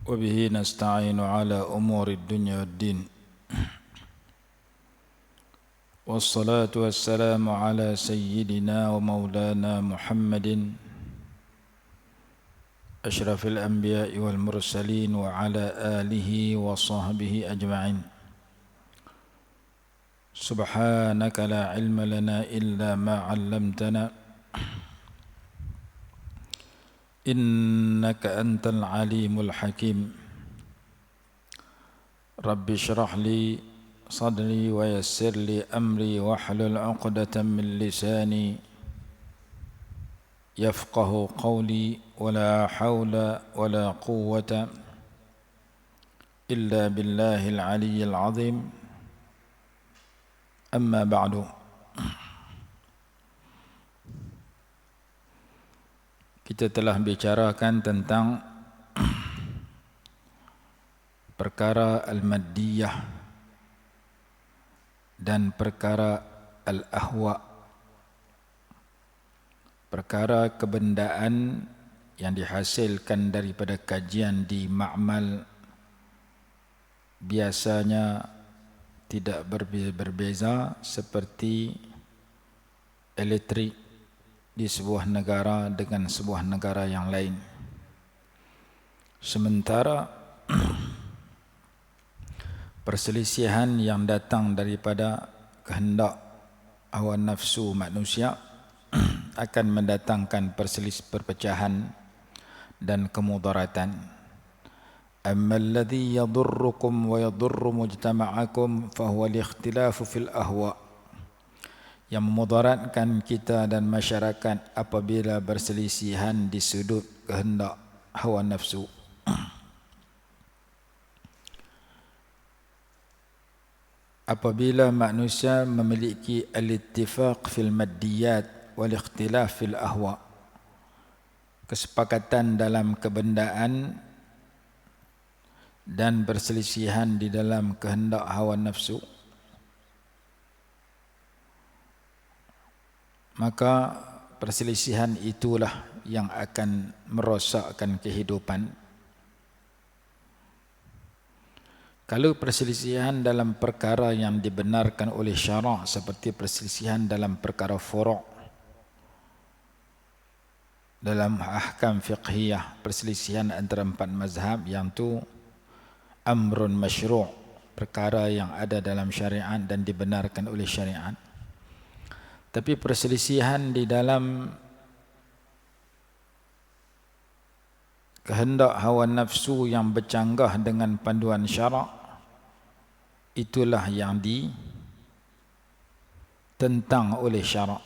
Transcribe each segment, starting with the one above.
وبه نستعين على أمور الدنيا والدين والصلاة والسلام على سيدنا ومولانا محمد أشرف الأنبياء والمرسلين وعلى آله وصحبه أجمعين سبحانك لا علم لنا إلا ما علمتنا إنك أنت العليم الحكيم رب اشرح لي صدري ويسر لي أمري واحلل عقدة من لساني يفقه قولي ولا حول ولا قوة إلا بالله العلي العظيم أما بعد. Kita telah bicarakan tentang perkara al-maddiyah dan perkara al-ahwa, perkara kebendaan yang dihasilkan daripada kajian di ma'mal biasanya tidak berbeza seperti elektrik di sebuah negara dengan sebuah negara yang lain. Sementara perselisihan yang datang daripada kehendak hawa nafsu manusia akan mendatangkan perpecahan dan kemudaratan. Amma alladhi yadurrukum wa yadurru mujtama'akum fahuwa al-ikhtilafu fil ahwa'. Yang memudaratkan kita dan masyarakat apabila berselisihan di sudut kehendak hawa nafsu. Apabila manusia memiliki al-ittifaq fil maddiyat wal ikhtilaf fil ahwa, kesepakatan dalam kebendaan dan berselisihan di dalam kehendak hawa nafsu, maka perselisihan itulah yang akan merosakkan kehidupan. Kalau perselisihan dalam perkara yang dibenarkan oleh syarak seperti perselisihan dalam perkara furu', dalam ahkam fiqhiyah, perselisihan antara empat mazhab yang tu amrun masyru', perkara yang ada dalam syariat dan dibenarkan oleh syariat. Tapi perselisihan di dalam kehendak hawa nafsu yang bercanggah dengan panduan syarak, itulah yang ditentang oleh syarak.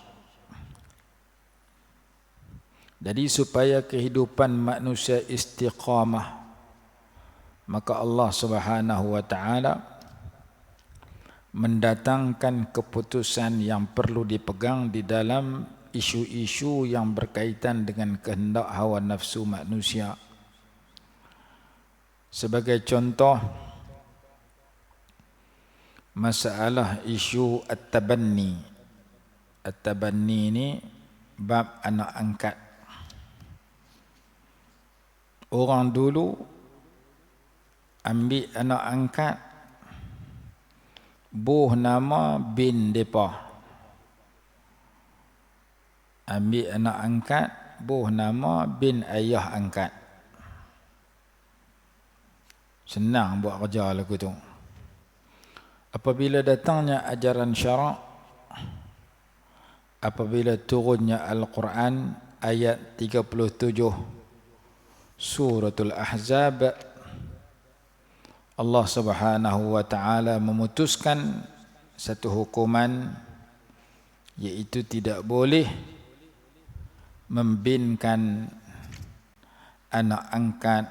Jadi supaya kehidupan manusia istiqamah, maka Allah Subhanahu wa ta'ala mendatangkan keputusan yang perlu dipegang di dalam isu-isu yang berkaitan dengan kehendak hawa nafsu manusia. Sebagai contoh, masalah isu at-tabanni. At-tabanni ini bab anak angkat. Orang dulu ambil anak angkat, buh nama bin depa. Ambil anak angkat, buh nama bin ayah angkat. Senang buat kerja lagu tu. Apabila datangnya ajaran syarak, apabila turunnya Al-Quran ayat 37 Suratul Ahzab, Allah Subhanahu wa ta'ala memutuskan satu hukuman, iaitu tidak boleh membinkan anak angkat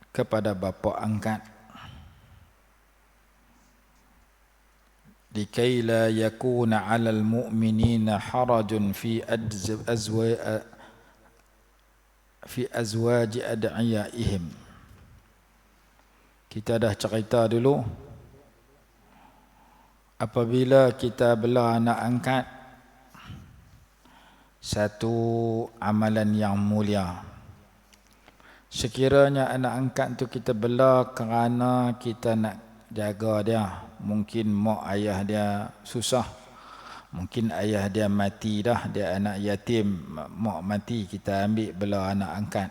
kepada bapa angkat. Likai la yakuna 'alal mu'minina harajun fi azwaji ad'iyaihim. Kita dah cerita dulu, apabila kita bela anak angkat, satu amalan yang mulia. Sekiranya anak angkat tu kita bela kerana kita nak jaga dia, mungkin mak ayah dia susah, mungkin ayah dia mati dah, dia anak yatim, mak mati, kita ambil bela anak angkat.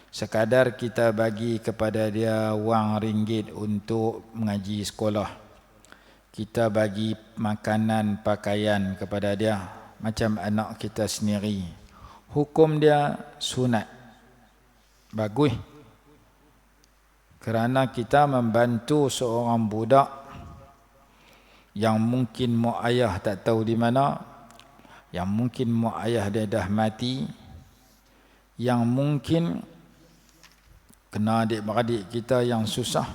Sekadar kita bagi kepada dia wang ringgit untuk mengaji sekolah, kita bagi makanan, pakaian kepada dia macam anak kita sendiri, hukum dia sunat, bagus. Kerana kita membantu seorang budak yang mungkin mak ayah tak tahu di mana, yang mungkin mak ayah dia dah mati, yang mungkin kena adik-beradik kita yang susah,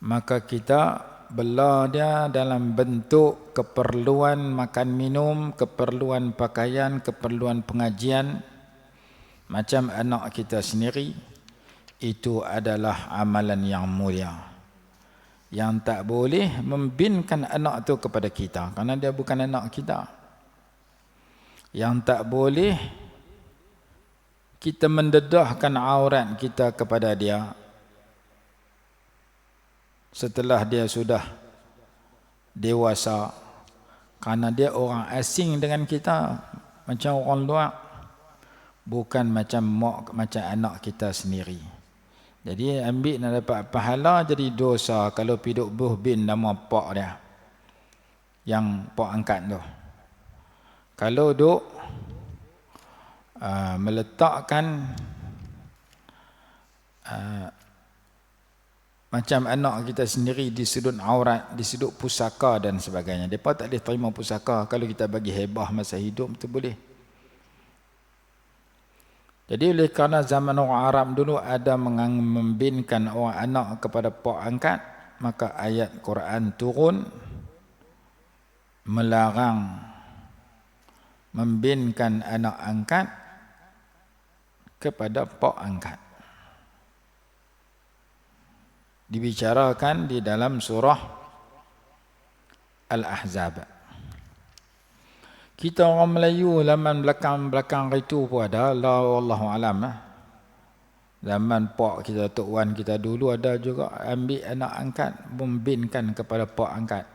maka kita bela dia dalam bentuk keperluan makan minum, keperluan pakaian, keperluan pengajian macam anak kita sendiri. Itu adalah amalan yang mulia. Yang tak boleh membinkan anak tu kepada kita, kerana dia bukan anak kita. Yang tak boleh kita mendedahkan aurat kita kepada dia setelah dia sudah dewasa, kerana dia orang asing dengan kita, macam orang luar, bukan macam anak kita sendiri. Jadi ambil nak dapat pahala, jadi dosa kalau piduk buh bin nama pak dia, yang pak angkat tu. Kalau duk meletakkan macam anak kita sendiri di sudut aurat, di sudut pusaka dan sebagainya, mereka tak boleh terima pusaka. Kalau kita bagi hebah masa hidup tu boleh. Jadi oleh kerana zaman orang Arab dulu ada membinkan orang anak kepada pak angkat, maka ayat Quran turun melarang membinkan anak angkat kepada pak angkat. Dibicarakan di dalam surah Al-Ahzab. Kita orang Melayu zaman belakang itu pun ada, wallahu alam. Zaman pak kita, Tok Wan kita dulu ada juga ambil anak angkat, membinkan kepada pak angkat.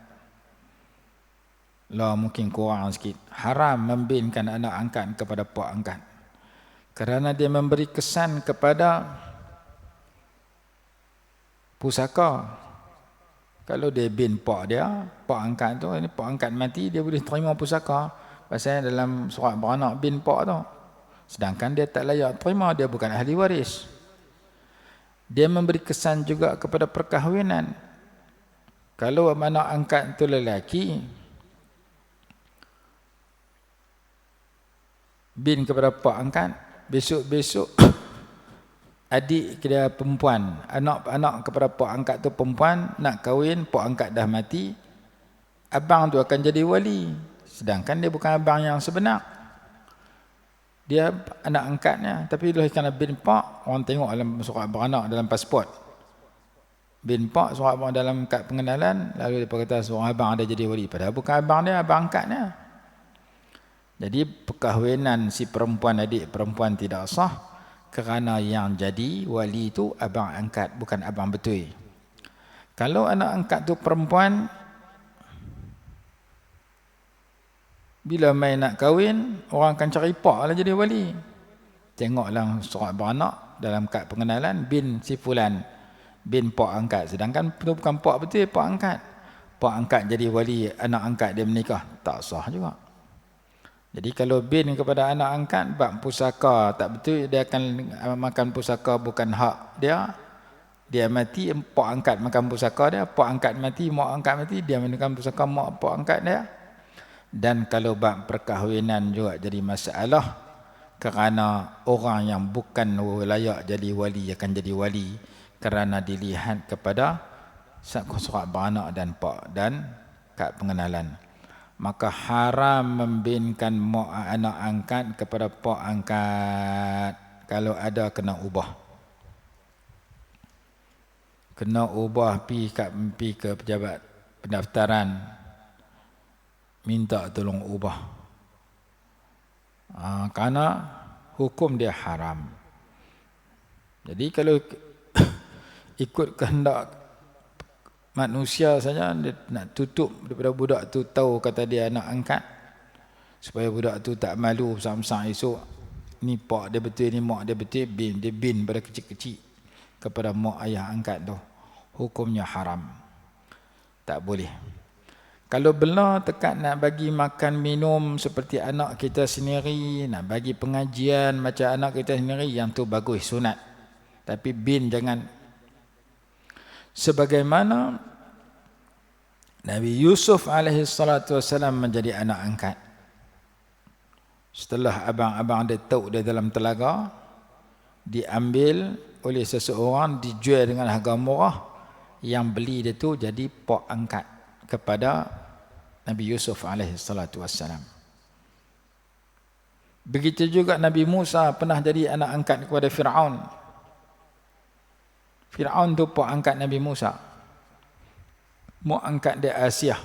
Lah mungkin kurang sikit. Haram membinkan anak angkat kepada pak angkat, kerana dia memberi kesan kepada pusaka. Kalau dia bin pak dia, pak angkat tu, ini pak angkat mati, dia boleh terima pusaka. Pasal dalam surat beranak bin pak tu. Sedangkan dia tak layak terima, dia bukan ahli waris. Dia memberi kesan juga kepada perkahwinan. Kalau anak angkat tu lelaki, bin kepada pak angkat, besok-besok adik dia perempuan, anak-anak kepada pak angkat tu perempuan, nak kahwin, pak angkat dah mati, abang tu akan jadi wali. Sedangkan dia bukan abang yang sebenar, dia anak angkatnya. Tapi kerana bin pak, orang tengok dalam surat beranak, dalam pasport, bin pak, surat beranak dalam kad pengenalan, lalu dia kata seorang abang ada jadi wali, padahal bukan abang dia, abang angkatnya. Jadi perkahwinan si perempuan, adik perempuan tidak sah, kerana yang jadi wali itu abang angkat, bukan abang betul. Kalau anak angkat tu perempuan, bila main nak kahwin, orang akan cari pak lah jadi wali. Tengoklah surat beranak dalam kad pengenalan, bin si fulan, bin pak angkat. Sedangkan itu bukan pak betul, pak angkat. Pak angkat jadi wali, anak angkat dia menikah, tak sah juga. Jadi kalau bin kepada anak angkat, bab pusaka tak betul, dia akan makan pusaka bukan hak dia. Dia mati, pak angkat makan pusaka dia. Pak angkat mati, mak angkat mati, dia makan pusaka mak pak angkat dia. Dan kalau bab perkahwinan juga jadi masalah, kerana orang yang bukan layak jadi wali akan jadi wali, kerana dilihat kepada surat beranak dan pak dan kad pengenalan. Maka haram membinkan mak anak angkat kepada pak angkat. Kalau ada kena ubah. Kena ubah, pi ke pejabat pendaftaran, minta tolong ubah. Kerana hukum dia haram. Jadi kalau ikut kehendak manusia saja, dia nak tutup daripada budak tu tahu kata dia anak angkat, supaya budak tu tak malu besar-besar esok, ni pak dia betul, ni mak dia betul, dia bin pada kecil-kecil kepada mak ayah angkat tu. Hukumnya haram, tak boleh. Kalau benar tekad nak bagi makan minum seperti anak kita sendiri, nak bagi pengajian macam anak kita sendiri, yang tu bagus, sunat. Tapi bin jangan. Sebagaimana Nabi Yusuf alaihi salatu wasalam menjadi anak angkat. Setelah abang-abang dia tahu dia dalam telaga, diambil oleh seseorang, dijual dengan harga murah, yang beli dia tu jadi pak angkat kepada Nabi Yusuf alaihi salatu wassalam. Begitu juga Nabi Musa pernah jadi anak angkat kepada Fir'aun. Fir'aun tu pak angkat Nabi Musa. Mak angkat dia Asiah.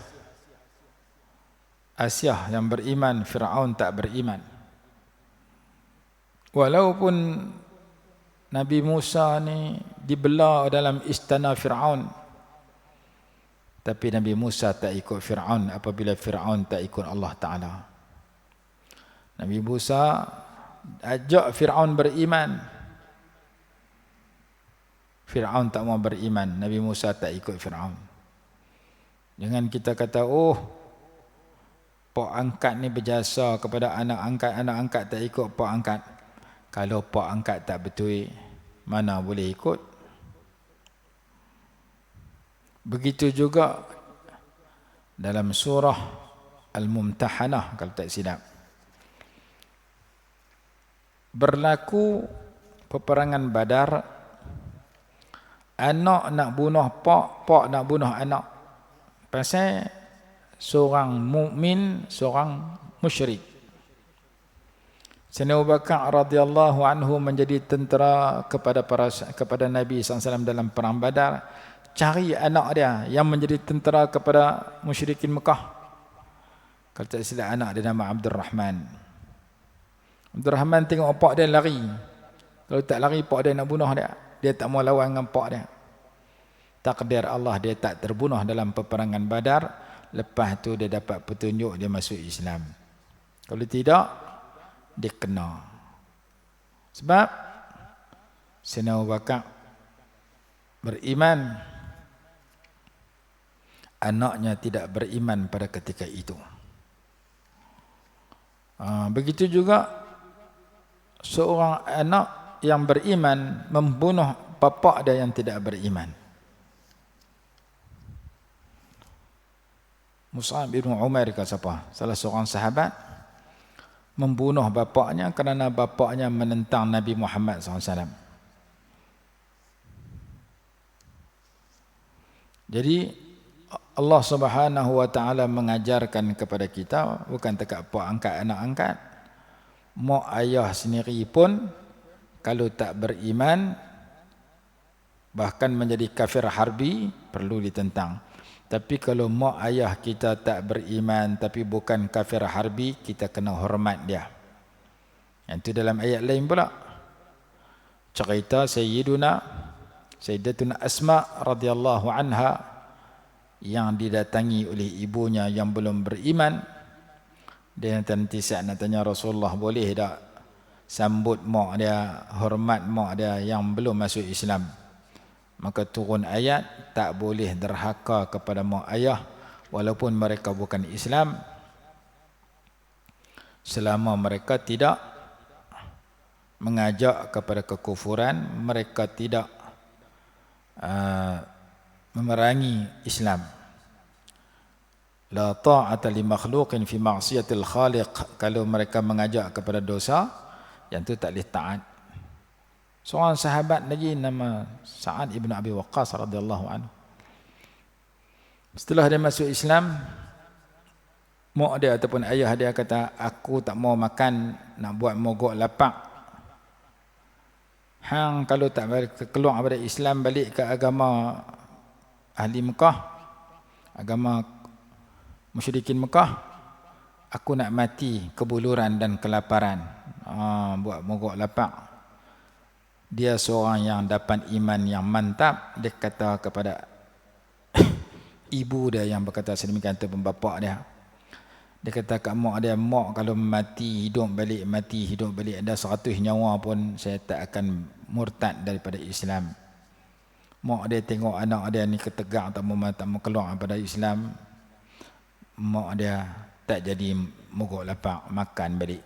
Asiah yang beriman, Fir'aun tak beriman. Walaupun Nabi Musa ni dibelah dalam istana Fir'aun, tapi Nabi Musa tak ikut Fir'aun apabila Fir'aun tak ikut Allah Ta'ala. Nabi Musa ajak Fir'aun beriman. Fir'aun tak mau beriman, Nabi Musa tak ikut Fir'aun. Jangan kita kata, oh, pak angkat ni berjasa kepada anak angkat tak ikut pak angkat. Kalau pak angkat tak betul, mana boleh ikut? Begitu juga dalam surah Al-Mumtahanah, kalau tak silap, berlaku peperangan Badar. Anak nak bunuh pak, pak nak bunuh anak. Pasal seorang mukmin, seorang musyrik. Sayyidina Abu Bakar radhiyallahu anhu menjadi tentera kepada Nabi SAW dalam perang Badar. Cari anak dia yang menjadi tentera kepada musyrikin Mekah. Kalau tak silap anak dia nama Abdul Rahman. Abdul Rahman tengok pak dia lari. Kalau tak lari, pak dia nak bunuh dia. Dia tak mau lawan dengan pak dia. Takdir Allah, dia tak terbunuh dalam peperangan Badar. Lepas tu dia dapat petunjuk, dia masuk Islam. Kalau tidak, dia kena. Sebab Sayyidina Abu Bakar beriman, anaknya tidak beriman pada ketika itu. Begitu juga seorang anak yang beriman membunuh bapa dia yang tidak beriman. Mus'ab bin Umair ke siapa? Salah seorang sahabat membunuh bapaknya kerana bapaknya menentang Nabi Muhammad SAW. Jadi Allah Subhanahu wa taala mengajarkan kepada kita, bukan dekat pak angkat anak angkat, mak ayah sendiri pun kalau tak beriman, bahkan menjadi kafir harbi, perlu ditentang. Tapi kalau mak ayah kita tak beriman tapi bukan kafir harbi, kita kena hormat dia. Yang itu dalam ayat lain pula, cerita Sayyidatuna Asma radhiyallahu anha yang didatangi oleh ibunya yang belum beriman. Dia nanti saya nak tanya Rasulullah, boleh tak sambut mak dia, hormat mak dia yang belum masuk Islam? Maka turun ayat, tak boleh derhaka kepada mak ayah walaupun mereka bukan Islam, selama mereka tidak mengajak kepada kekufuran, mereka tidak memerangi Islam. La ta'ata li makhluqin fi ma'siyatil khaliq. Kalau mereka mengajak kepada dosa, yang tu tak boleh taat. Seorang sahabat lagi nama Sa'ad ibn Abi Waqqas radhiyallahu anhu, setelah dia masuk Islam, mak dia ataupun ayah dia kata, aku tak mau makan, nak buat mogok lapak. Hang kalau tak keluar daripada Islam, balik ke agama ahli Mekah, agama musyrikin Mekah, aku nak mati kebuluran dan kelaparan. Buat mogok lapak. dia seorang yang dapat iman yang mantap. Dia kata kepada ibu dia yang berkata sedemikian tu, bapa dia. Dia kata kat mak dia, mak kalau mati hidup balik ada 100 nyawa pun saya tak akan murtad daripada Islam. Mak dia tengok anak dia ni ketegak tak mau keluar daripada Islam. Mak dia tak jadi mogok lapak makan balik.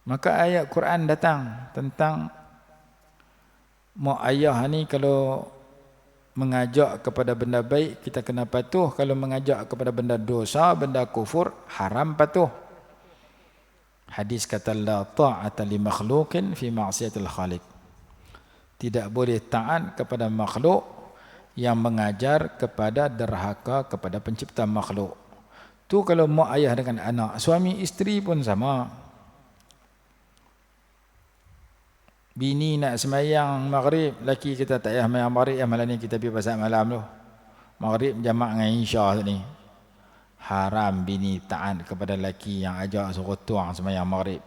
Maka ayat Quran datang tentang mak ayah ni kalau mengajak kepada benda baik kita kena patuh, kalau mengajak kepada benda dosa, benda kufur, haram patuh. Hadis kata la ta'ata li makhluqin fi ma'siyatil khaliq. Tidak boleh taat kepada makhluk yang mengajar kepada derhaka kepada pencipta makhluk. Tu kalau mak ayah dengan anak, suami isteri pun sama. Bini nak semayang maghrib, laki kita tak payah semayang maghrib, malam ni kita pergi pasal malam tu. Maghrib jamak dengan isya ni. Haram bini taat kepada laki yang ajak suruh tuang semayang maghrib.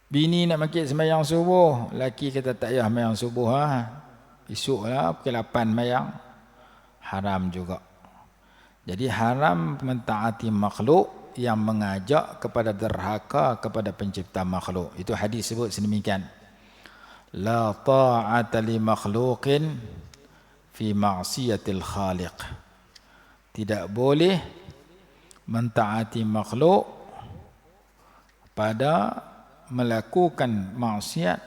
Bini nak makit semayang subuh, laki kita tak payah semayang subuh esok lah pukul 8 semayang. Haram juga. Jadi haram mentaati makhluk yang mengajak kepada derhaka kepada pencipta makhluk. Itu hadis sebut sedemikian. La ta'ata li makhluqin fi ma'siyatil khaliq. Tidak boleh mentaati makhluk pada melakukan maksiat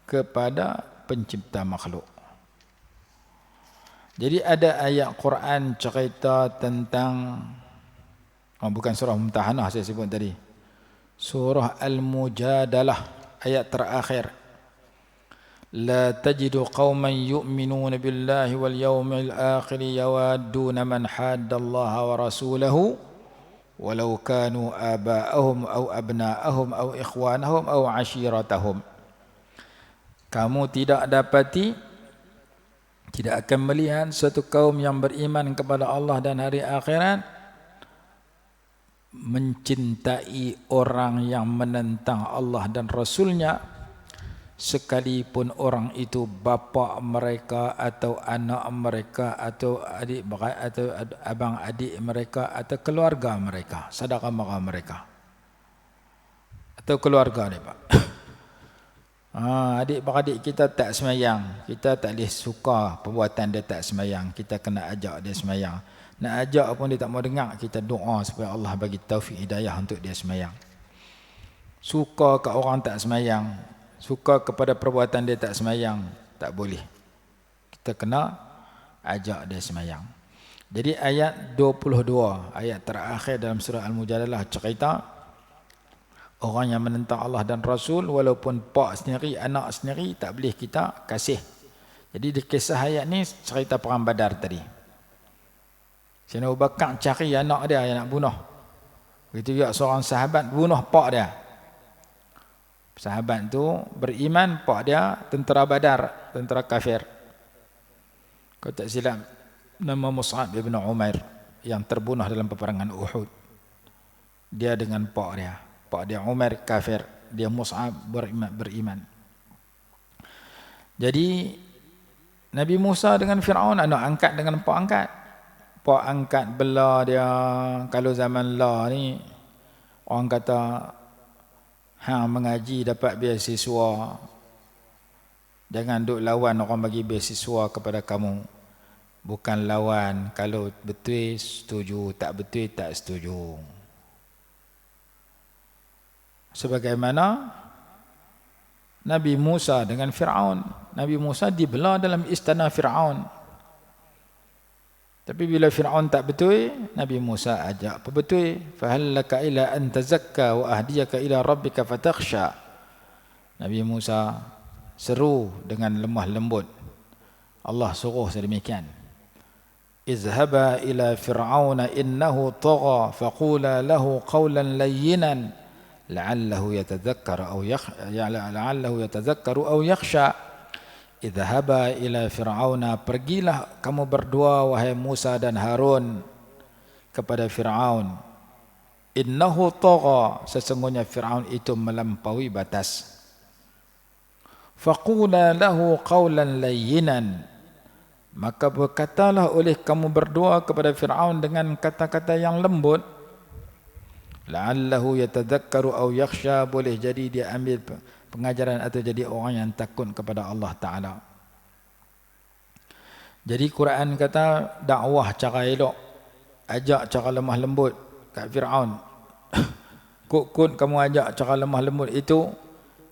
kepada pencipta makhluk. Jadi ada ayat Quran cerita tentang bukan surah Mumtahanah saya sebut tadi. Surah Al-Mujadalah ayat terakhir. La tajidu qauman yu'minuna billahi wal yawmil akhir yawadduna man haddallaha wa rasulahu walau kanu aba'ahum aw abna'ahum aw ikhwanahum aw ashiratahum. Kamu tidak akan melihat suatu kaum yang beriman kepada Allah dan hari akhirat mencintai orang yang menentang Allah dan Rasulnya, sekalipun orang itu bapa mereka atau anak mereka atau adik atau abang adik mereka atau keluarga mereka, saudara mara mereka atau keluarga ni Pak. Adik-beradik kita tak semayang, kita tak boleh suka perbuatan dia tak semayang, kita kena ajak dia semayang. Nak ajak pun dia tak mau dengar, kita doa supaya Allah bagi taufik hidayah untuk dia semayang. Suka ke orang tak semayang, suka kepada perbuatan dia tak semayang, tak boleh. Kita kena ajak dia semayang. Jadi ayat 22, ayat terakhir dalam surah Al-Mujadalah cerita orang yang menentang Allah dan Rasul, walaupun pak sendiri, anak sendiri, tak boleh kita kasih. Jadi di kisah ayat ni cerita perang Badar tadi. Sayyidina Abu Bakar cari anak dia yang nak bunuh. Begitu juga seorang sahabat bunuh pak dia. Sahabat tu beriman, pak dia tentera Badar, tentera kafir. Kalau tak silap nama Mus'ab bin Umair yang terbunuh dalam peperangan Uhud. Dia dengan pak dia. Pak dia Umair kafir, dia Mus'ab beriman. Jadi Nabi Musa dengan Fir'aun anak angkat dengan pak angkat. Pak angkat bela dia. Kalau zaman lah ni orang kata hang mengaji dapat beasiswa, jangan duk lawan orang bagi beasiswa kepada kamu. Bukan lawan, kalau betul setuju, tak betul tak setuju. Sebagaimana Nabi Musa dengan Fir'aun. Nabi Musa dibela dalam istana Fir'aun. Tapi bila Fir'aun tak betul, Nabi Musa ajak betul. Fahal laka ila an tazakka wa ahdiyaka ila rabbika fatakhsha. Nabi Musa seru dengan lemah lembut. Allah suruh sedemikian. Izhaba ila fir'auna innahu tagha faqula lahu qawlan layyinan la'allahu yatadhakkaru aw yakhsha. Idhaba ila fir'auna, pergilah kamu berdua wahai Musa dan Harun kepada Fir'aun. innahu tagha, sesungguhnya Firaun itu melampaui batas. Faqula lahu qawlan layyinan, maka berkatalah oleh kamu berdua kepada Firaun dengan kata-kata yang lembut. La'allahu yatadhakkaru aw yakhsha, boleh jadi dia ambil pengajaran atau jadi orang yang takut kepada Allah Ta'ala. Jadi Quran kata dakwah cara elok, ajak cara lemah lembut kat Firaun. Kut kamu ajak cara lemah lembut itu,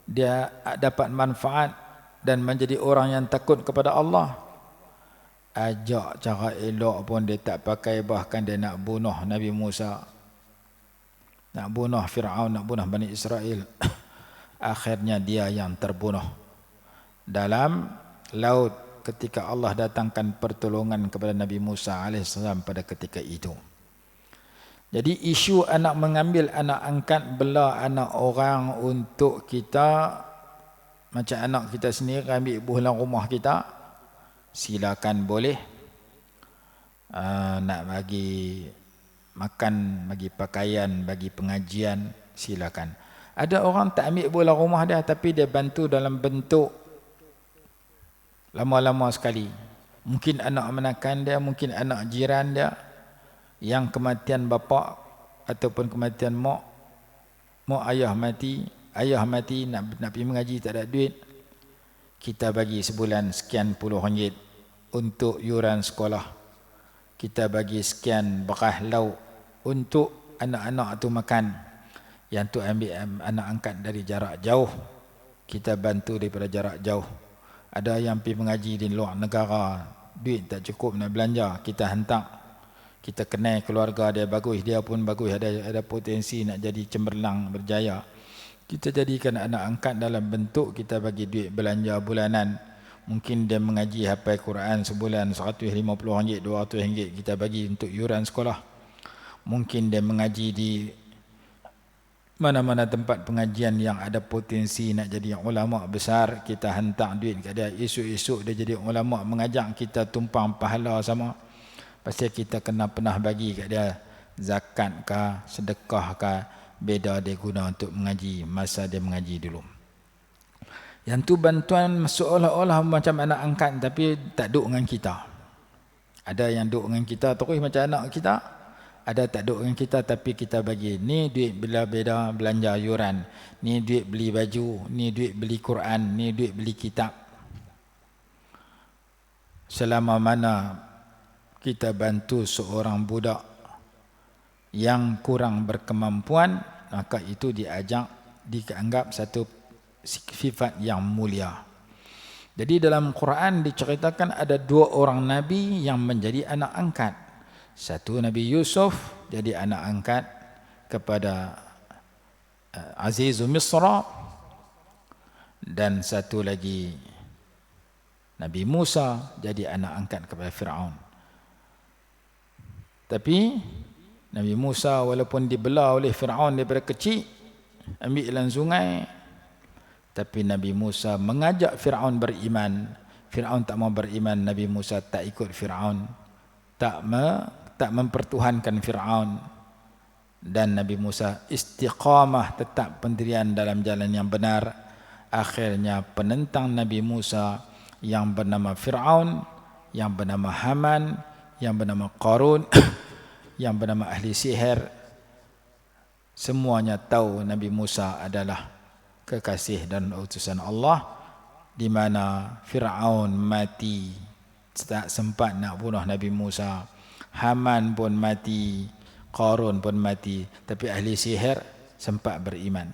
dia dapat manfaat dan menjadi orang yang takut kepada Allah. Ajak cara elok pun dia tak pakai, bahkan dia nak bunuh Nabi Musa, nak bunuh Firaun, nak bunuh Bani Israel. Akhirnya dia yang terbunuh dalam laut ketika Allah datangkan pertolongan kepada Nabi Musa AS pada ketika itu. Jadi isu anak mengambil anak angkat bela anak orang untuk kita, macam anak kita sendiri ambil bulan rumah kita, silakan boleh. Nak bagi makan, bagi pakaian, bagi pengajian, silakan. Ada orang tak ambil bola rumah dia, tapi dia bantu dalam bentuk lama-lama sekali. Mungkin anak menakan dia, mungkin anak jiran dia yang kematian bapa ataupun kematian mak ayah mati nak pergi mengaji tak ada duit, kita bagi sebulan sekian puluh ringgit untuk yuran sekolah, kita bagi sekian beras lauk untuk anak-anak tu makan. Yang tu ambil anak angkat dari jarak jauh, kita bantu daripada jarak jauh. Ada yang pergi mengaji di luar negara, duit tak cukup nak belanja, kita hantar. Kita kenal keluarga dia bagus, dia pun bagus, ada potensi nak jadi cemerlang berjaya. Kita jadikan anak angkat dalam bentuk kita bagi duit belanja bulanan. Mungkin dia mengaji hafal Quran sebulan RM150, RM200, kita bagi untuk yuran sekolah. Mungkin dia mengaji di mana-mana tempat pengajian yang ada potensi nak jadi ulama besar, kita hantar duit kat dia. Esok-esok dia jadi ulama mengajak kita tumpang pahala sama. Pasti kita kena pernah bagi kat dia zakat kah, sedekah kah, beda dia guna untuk mengaji masa dia mengaji dulu. Yang tu bantuan seolah-olah macam anak angkat tapi tak duduk dengan kita. Ada yang duduk dengan kita terus macam anak kita, ada tak duduk dengan kita tapi kita bagi. Ni duit bela-bela belanja yuran, ni duit beli baju, ni duit beli Quran, ni duit beli kitab. Selama mana kita bantu seorang budak yang kurang berkemampuan, maka itu dianggap satu sifat yang mulia. Jadi dalam Quran diceritakan ada dua orang Nabi yang menjadi anak angkat. Satu Nabi Yusuf jadi anak angkat kepada Azizu Misra, dan satu lagi Nabi Musa jadi anak angkat kepada Firaun. Tapi Nabi Musa walaupun dibela oleh Firaun daripada kecil, ambil dalam sungai, tapi Nabi Musa mengajak Firaun beriman. Firaun tak mau beriman, Nabi Musa tak ikut Firaun, tak mempertuhankan Firaun, dan Nabi Musa istiqamah, tetap pendirian dalam jalan yang benar. Akhirnya penentang Nabi Musa yang bernama Firaun, yang bernama Haman, yang bernama Qarun, yang bernama ahli sihir, semuanya tahu Nabi Musa adalah kekasih dan utusan Allah, di mana Firaun mati tak sempat nak bunuh Nabi Musa, Haman pun mati, Qarun pun mati, tapi ahli sihir sempat beriman.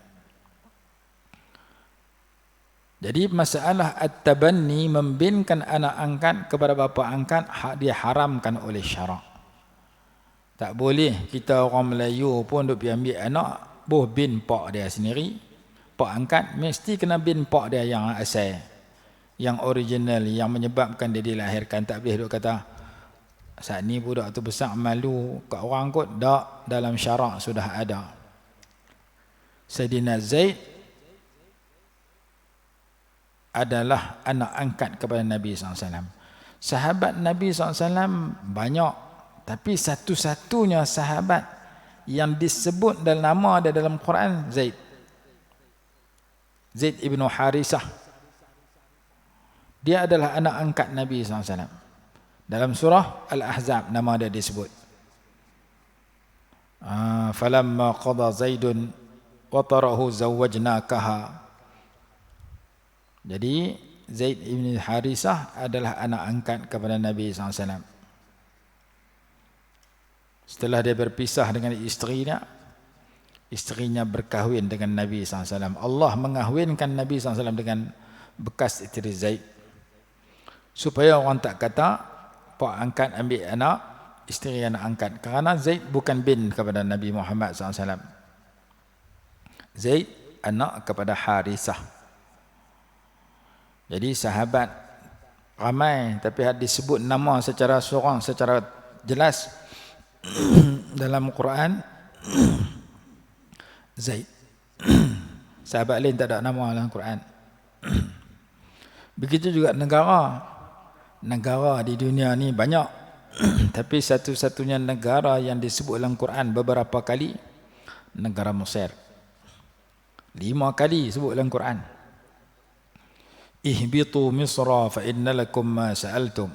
Jadi masalah at-tabanni, membinkan anak angkat kepada bapa angkat, diharamkan oleh syarak. Tak boleh kita orang Melayu pun duk pergi ambil anak boh bin pak dia sendiri. Pak angkat mesti kena bin pak dia yang asal, yang original, yang menyebabkan dia dilahirkan. Tak boleh duk kata saat ni budak tu besar malu kat orang kot. Tak, dalam syarak sudah ada. Sayyidina Zaid adalah anak angkat kepada Nabi SAW. Sahabat Nabi SAW banyak, tapi satu-satunya sahabat yang disebut dalam nama ada dalam Quran Zaid. Zaid ibn Harisah. Dia adalah anak angkat Nabi SAW. Dalam surah Al-Ahzab nama dia disebut. Falamma qada Zaidun watarahu zawwajnakaha. Jadi Zaid ibn Harisah adalah anak angkat kepada Nabi SAW. Setelah dia berpisah dengan isterinya berkahwin dengan Nabi SAW. Allah mengahwinkan Nabi SAW dengan bekas isteri Zaid. Supaya orang tak kata pak angkat ambil anak, isteri anak angkat. Kerana Zaid bukan bin kepada Nabi Muhammad SAW. Zaid anak kepada Harisah. Jadi sahabat ramai, tapi disebut nama secara seorang, secara jelas dalam Quran Zaid. Sahabat lain tak ada nama dalam Quran. Begitu juga negara di dunia ni banyak. Tapi satu-satunya negara yang disebut dalam Quran beberapa kali, negara Mesir. 5 kali sebut dalam Quran. Ihbitu Misra fa inna lakum ma sa'altum.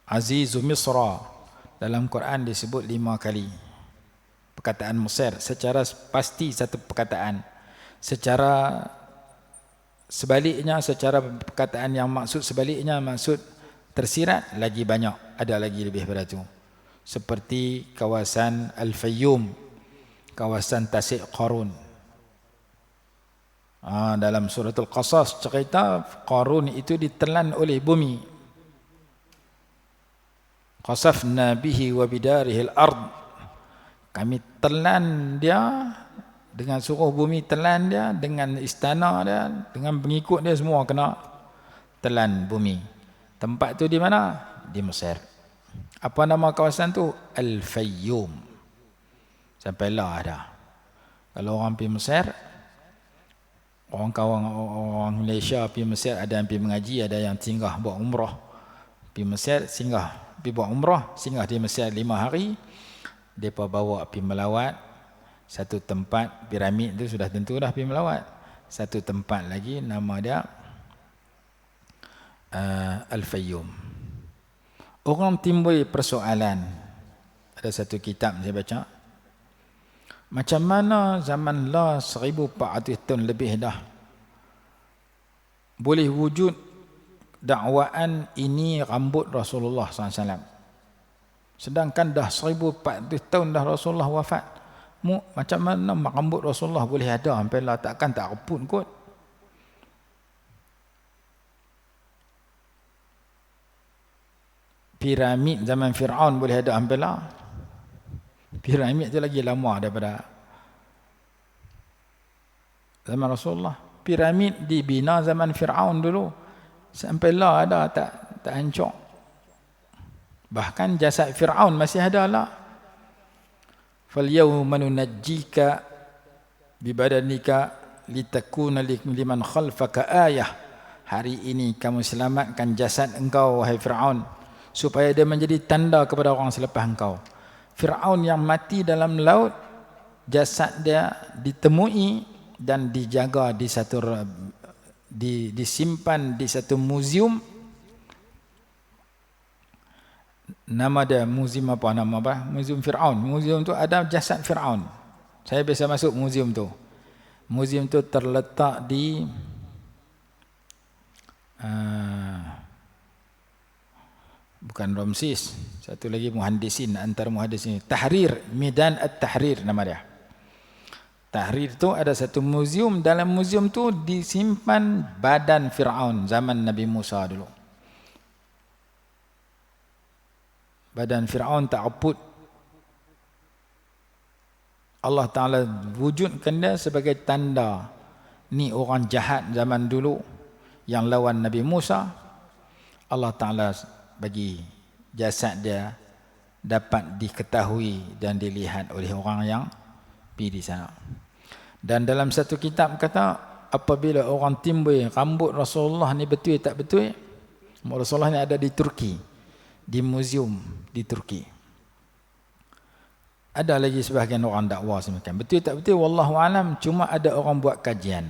Azizu Misra dalam Quran disebut 5 kali. Perkataan Mesir secara pasti satu perkataan. Secara sebaliknya, secara perkataan yang maksud sebaliknya, maksud tersirat lagi banyak, ada lagi lebih daripada itu. Seperti kawasan Al-Fayyum, kawasan Tasik Qarun. Dalam suratul Qasas cerita Qarun itu ditelan oleh bumi. Qasafna bihi wa bidarihi al-ard. Kami telan dia dengan suruh bumi, telan dia dengan istana dia, dengan pengikut dia semua kena telan bumi. Tempat tu di mana? Di Mesir. Apa nama kawasan tu? Al-Fayyum. Sampailah dah. Kalau orang pergi Mesir, orang Malaysia pergi Mesir, ada yang pergi mengaji, ada yang singgah buat umrah. Pergi Mesir, singgah, pergi buat umrah, singgah di Mesir 5 hari. Mereka bawa pergi melawat satu tempat, piramid tu sudah tentu dah pergi melawat. Satu tempat lagi nama dia Al-Fayyum. Orang timbul persoalan. Ada satu kitab saya baca. Macam mana zaman lah 1400 tahun lebih dah boleh wujud dakwaan ini rambut Rasulullah SAW. Sedangkan dah 1400 tahun dah Rasulullah wafat. Macam mana rambut Rasulullah boleh ada sampai lah, takkan tak reput kot. Piramid zaman Fir'aun boleh ada sampai lah. Piramid tu lagi lama daripada zaman Rasulullah. Piramid dibina zaman Fir'aun dulu. Sampailah ada, tak hancur. Bahkan jasad Fir'aun masih ada lah. فَالْيَوْمَ نُنَجِّيكَ بِبَدَنِكَ لِتَكُونَ لِمَنْ خَلْفَكَ آيَةً. Hari ini kamu selamatkan jasad engkau, wahai Fir'aun, supaya dia menjadi tanda kepada orang selepas engkau. Fir'aun yang mati dalam laut, jasad dia ditemui dan dijaga di satu, disimpan di satu muzium. Nama dia muzium apa? Nama apa? Muzium Fir'aun. Muzium tu ada jasad Fir'aun. Saya biasa masuk muzium tu. Muzium tu terletak di bukan Ramses, satu lagi muhandisin, antara muhandisin, Tahrir, Medan At-Tahrir nama dia. Tahrir tu ada satu muzium, dalam muzium tu disimpan badan Fir'aun zaman Nabi Musa dulu. Badan Fir'aun tak reput. Allah Ta'ala wujudkan dia sebagai tanda ni orang jahat zaman dulu yang lawan Nabi Musa. Allah Ta'ala bagi jasad dia dapat diketahui dan dilihat oleh orang yang pergi di sana. Dan dalam satu kitab kata, apabila orang timbul rambut Rasulullah ni betul tak betul, Rasulullah ni ada di Turki, di muzium di Turki. Ada lagi sebahagian orang dakwah semakin. Betul tak betul? Wallahu alam. Cuma ada orang buat kajian.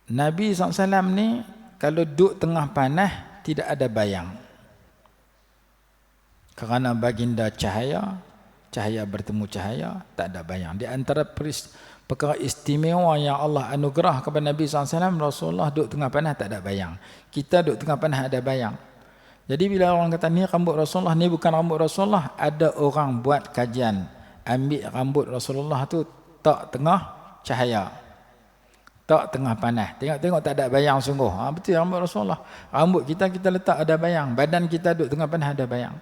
Nabi SAW ni kalau duduk tengah panas tidak ada bayang. Kerana baginda cahaya, cahaya bertemu cahaya, tak ada bayang. Di antara perkara istimewa yang Allah anugerah kepada Nabi SAW, Rasulullah duduk tengah panas tak ada bayang. Kita duduk tengah panas ada bayang. Jadi bila orang kata ni rambut Rasulullah, ni bukan rambut Rasulullah, ada orang buat kajian, ambil rambut Rasulullah tu tak tengah cahaya, tak tengah panas. Tengok-tengok tak ada bayang sungguh. Betul rambut Rasulullah. Rambut kita letak ada bayang, badan kita duduk tengah panas ada bayang.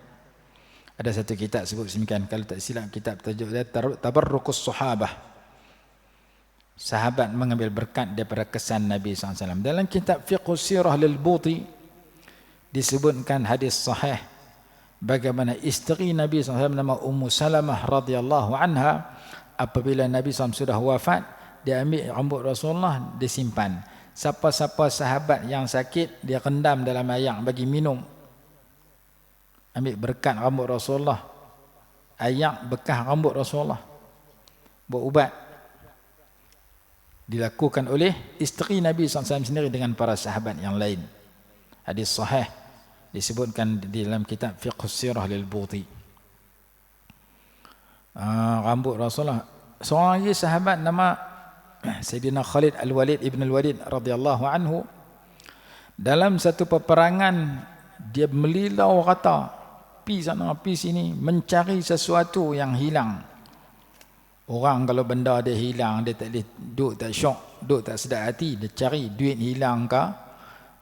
Ada satu kitab sebut semikian, kalau tak silap kitab tajuk dia Tabarrukus Sahabah. Sahabat mengambil berkat daripada kesan Nabi SAW. Dalam kitab Fiqhus Sirah lil Buti disebutkan hadis sahih bagaimana isteri Nabi SAW nama Ummu Salamah radhiyallahu anha, apabila Nabi SAW sudah wafat, dia ambil rambut Rasulullah disimpan. Siapa-siapa sahabat yang sakit dia rendam dalam air bagi minum. Ambil berkat rambut Rasulullah, air bekas rambut Rasulullah, buat ubat. Dilakukan oleh isteri Nabi SAW sendiri dengan para sahabat yang lain. Hadis sahih disebutkan di dalam kitab Fiqhus Sirah lil Buti. Rambut Rasulullah. Seorang lagi sahabat nama Sayyidina Khalid Al-Walid Ibn Al-Walid radhiyallahu anhu, dalam satu peperangan dia melilau rata, pi sana pi sini mencari sesuatu yang hilang. Orang kalau benda dia hilang, dia tak boleh duduk tak syok, duduk tak sedap hati, dia cari duit hilang ke,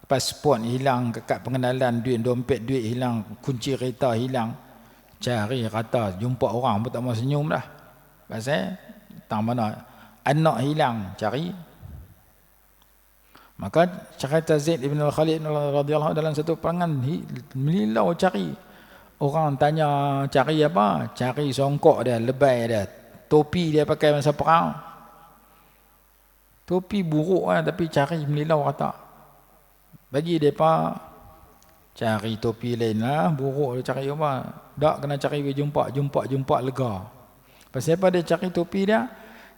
pasport hilang, kad pengenalan, dompet duit hilang, kunci kereta hilang, cari rata, jumpa orang pun tak mau senyum dah. Pasal tang mana anak hilang, cari. Maka cerita Zaid ibn al-Khalid radhiyallahu dalam satu perangan melilau cari. Orang tanya cari apa? Cari songkok dia, lebay dia, topi dia pakai masa perang. Topi buruk lah, tapi cari melilau rata. Bagi mereka cari topi lain lah, buruk dia cari apa? Tak kena cari jumpa lega. Pasal apa dia cari topi dia?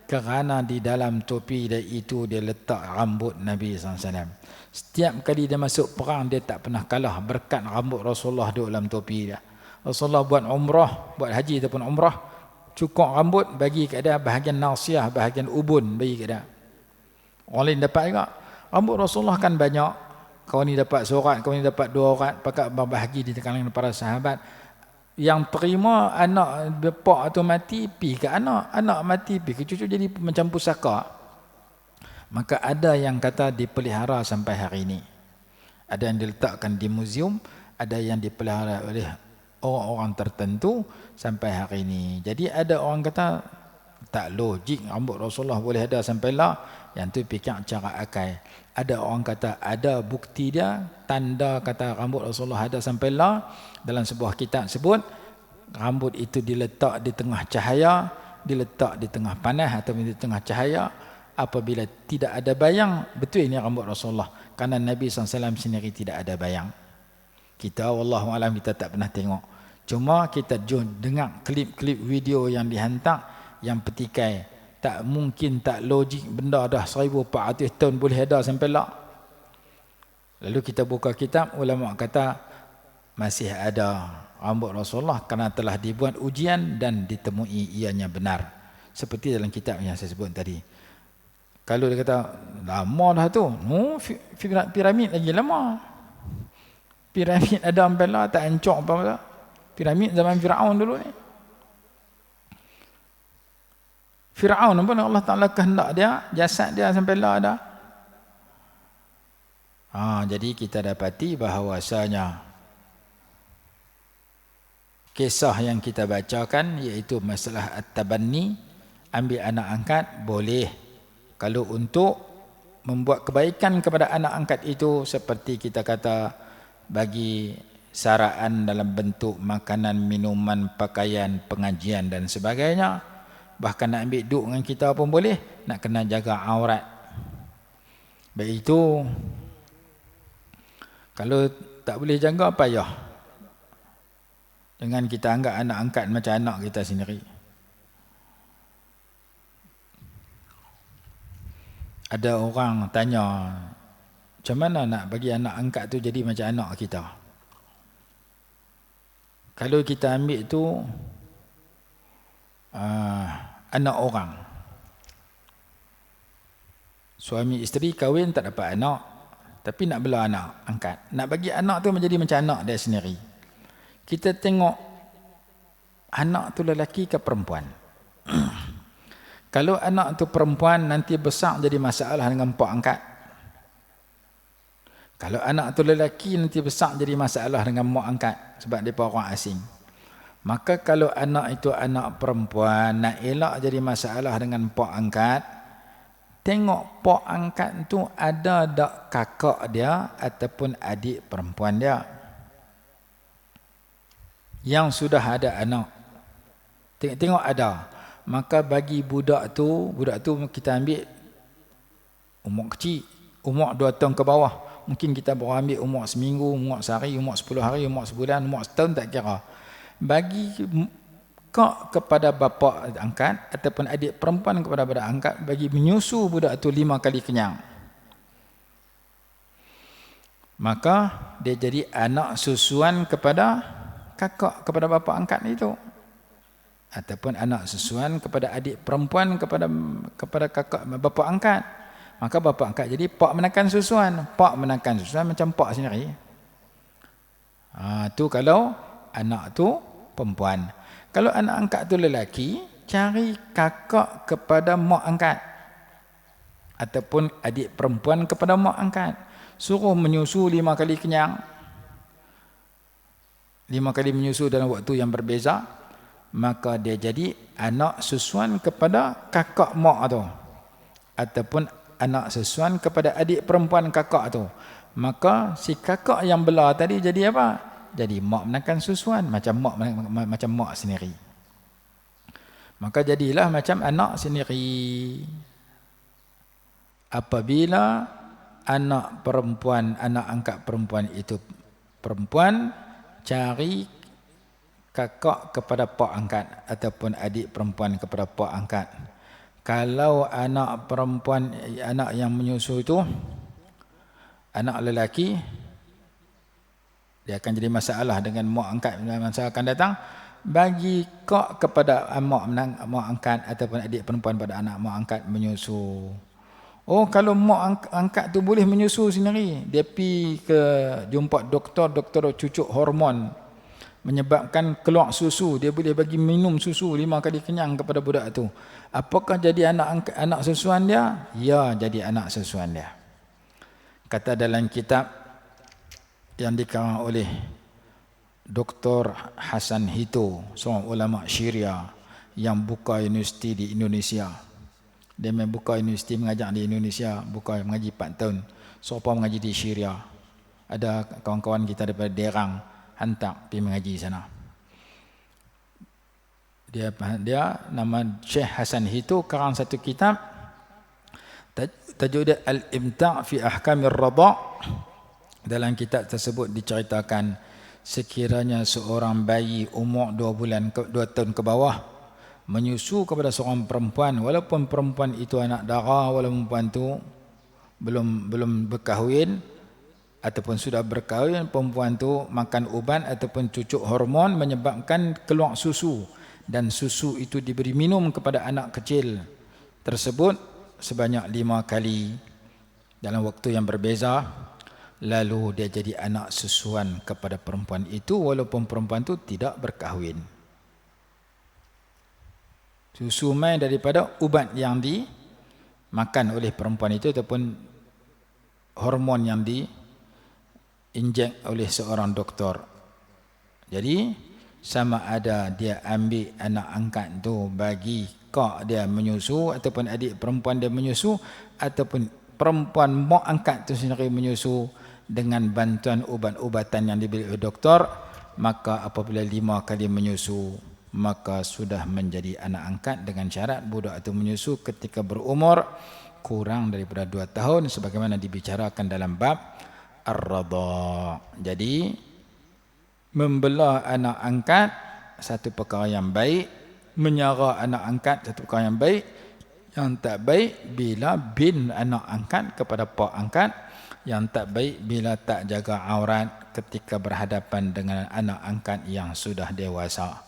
Kerana di dalam topi dia itu dia letak rambut Nabi SAW. Setiap kali dia masuk perang dia tak pernah kalah berkat rambut Rasulullah di dalam topi dia. Rasulullah buat umrah, buat haji ataupun umrah, cukur rambut bagi ke dia bahagian nasiyah, bahagian ubun bagi ke dia. Orang lain dapat juga. Rambut Rasulullah kan banyak. Kau ni dapat seorat, kau ni dapat 2 orat, pakat berbahagi di kalangan para sahabat. Yang terima anak bapak atau mati, pi ke anak mati, pi ke cucu, jadi macam pusaka. Maka ada yang kata dipelihara sampai hari ini. Ada yang diletakkan di muzium, ada yang dipelihara oleh orang-orang tertentu sampai hari ini. Jadi ada orang kata tak logik rambut Rasulullah boleh ada sampai lah. Yang tu fikir cara akal. Ada orang kata ada bukti dia, tanda kata rambut Rasulullah ada sampai lah. Dalam sebuah kitab sebut rambut itu diletak di tengah cahaya, diletak di tengah panas atau di tengah cahaya. Apabila tidak ada bayang, betul ini rambut Rasulullah. Kerana Nabi SAW sendiri tidak ada bayang. Kita wallahualam kita tak pernah tengok. Cuma kita dengar klip-klip video yang dihantar yang petikai. Tak mungkin, tak logik, benda dah 1400 tahun boleh ada sampai lah. Lalu kita buka kitab, ulama kata masih ada rambut Rasulullah kerana telah dibuat ujian dan ditemui ianya benar. Seperti dalam kitab yang saya sebut tadi. Kalau dia kata lama dah tu, piramid lagi lama. Piramid ada sampai lah, tak hancur apa-apa. Piramid zaman Firaun dulu ni. Firaun pun Allah Ta'ala kehendak dia, jasad dia sampai lah ada. Jadi kita dapati bahawasanya kisah yang kita bacakan iaitu masalah at-tabanni, ambil anak angkat boleh. Kalau untuk membuat kebaikan kepada anak angkat itu, seperti kita kata bagi saraan dalam bentuk makanan, minuman, pakaian, pengajian dan sebagainya. Bahkan nak ambil duk dengan kita pun boleh, nak kena jaga aurat. Baik itu, kalau tak boleh jaga apa ya? Dengan kita anggap anak angkat macam anak kita sendiri. Ada orang tanya, macam mana nak bagi anak angkat tu jadi macam anak kita? Kalau kita ambil tu anak orang, suami isteri kahwin tak dapat anak, tapi nak bela anak angkat, nak bagi anak tu menjadi macam anak dia sendiri. Kita tengok anak tu lelaki ke perempuan. Kalau anak tu perempuan, nanti besar jadi masalah dengan pak angkat. Kalau anak tu lelaki, nanti besar jadi masalah dengan mak angkat, sebab dia orang asing. Maka kalau anak itu anak perempuan, nak elak jadi masalah dengan pak angkat, tengok pak angkat tu ada tak kakak dia ataupun adik perempuan dia yang sudah ada anak. Tengok ada. Maka bagi budak tu kita ambil umur kecil, umur 2 tahun ke bawah. Mungkin kita boleh ambil umur seminggu, umur sehari, umur 10 hari, umur sebulan, umur setahun, tak kira. Bagi kak kepada bapa angkat ataupun adik perempuan kepada budak angkat, bagi menyusu budak tu 5 kali kenyang, maka dia jadi anak susuan kepada kakak kepada bapa angkat itu, ataupun anak susuan kepada adik perempuan kepada kakak bapa angkat. Maka bapa angkat jadi pak menakan susuan. Pak menakan susuan macam pak sendiri. Tu kalau anak tu perempuan. Kalau anak angkat tu lelaki, cari kakak kepada mak angkat ataupun adik perempuan kepada mak angkat. Suruh menyusu 5 kali kenyang. 5 kali menyusu dalam waktu yang berbeza. Maka dia jadi anak susuan kepada kakak mak tu, ataupun anak susuan kepada adik perempuan kakak tu. Maka si kakak yang belah tadi jadi apa? Jadi mak menakan susuan, macam mak sendiri. Maka jadilah macam anak sendiri. Apabila anak perempuan, anak angkat perempuan itu perempuan, cari kakak kepada pak angkat ataupun adik perempuan kepada pak angkat. Kalau anak perempuan, anak yang menyusu itu anak lelaki, dia akan jadi masalah dengan mak angkat masa akan datang. Bagi kak kepada mak angkat ataupun adik perempuan pada anak mak angkat menyusu. Oh, kalau mak angkat tu boleh menyusu sendiri, dia pergi ke jumpa doktor cucuk hormon, menyebabkan keluar susu, dia boleh bagi minum susu 5 kali kenyang kepada budak tu. Apakah jadi anak susuan dia? Ya, jadi anak susuan dia. Kata dalam kitab yang dikarang oleh Dr. Hasan Hito, seorang ulama Syria yang buka universiti di Indonesia. Dia buka universiti mengajar di Indonesia, buka mengaji 4 tahun. Seorang mengaji di Syria. Ada kawan-kawan kita daripada Derang hantar pergi mengaji sana. Dia nama Syekh Hasan Hito karang satu kitab, tajuk dia Al-Imta' fi Ahkamir Radha'. Dalam kitab tersebut diceritakan sekiranya seorang bayi umur 2 tahun ke bawah menyusu kepada seorang perempuan, walaupun perempuan itu anak dara, walaupun perempuan itu belum berkahwin ataupun sudah berkahwin, perempuan tu makan ubat ataupun cucuk hormon menyebabkan keluar susu, dan susu itu diberi minum kepada anak kecil tersebut sebanyak 5 kali dalam waktu yang berbeza, lalu dia jadi anak susuan kepada perempuan itu walaupun perempuan itu tidak berkahwin. Susu mai daripada ubat yang dimakan oleh perempuan itu ataupun hormon yang injek oleh seorang doktor. Jadi sama ada dia ambil anak angkat tu bagi kak dia menyusu ataupun adik perempuan dia menyusu, ataupun perempuan mak angkat tu sendiri menyusu dengan bantuan ubat-ubatan yang diberi oleh doktor, maka apabila 5 kali menyusu maka sudah menjadi anak angkat dengan syarat budak itu menyusu ketika berumur kurang daripada 2 tahun sebagaimana dibicarakan dalam bab Ar-Radha'. Jadi membelah anak angkat satu perkara yang baik, menyara anak angkat satu perkara yang baik. Yang tak baik bila bin anak angkat kepada pak angkat. Yang tak baik bila tak jaga aurat ketika berhadapan dengan anak angkat yang sudah dewasa.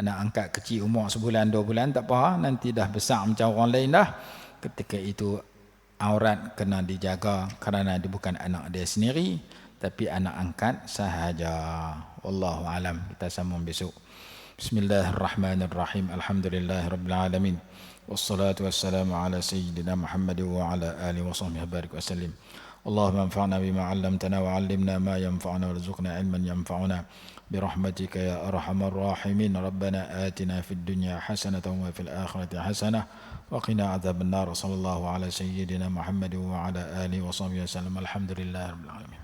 Anak angkat kecil umur sebulan 2 bulan tak apa, nanti dah besar macam orang lain dah. Ketika itu aurat kena dijaga kerana dia bukan anak dia sendiri tapi anak angkat sahaja. Wallahu alam. Kita sambung besok. Bismillahirrahmanirrahim. Alhamdulillahirabbil alamin. Wassalatu wassalamu ala sayyidina Muhammad wa ala alihi wa sahbihi barik wasallim. Allahumma anfa'na bima 'allamtana wa 'allimna ma yanfa'una warzuqna 'ilman yanfa'una برحمتك يا أرحم الراحمين. ربنا آتنا في الدنيا حسنة وفي الآخرة حسنة وقنا عذاب النار. صلى الله على سيدنا محمد وعلى آله وصحبه وسلم. الحمد لله رب العالمين.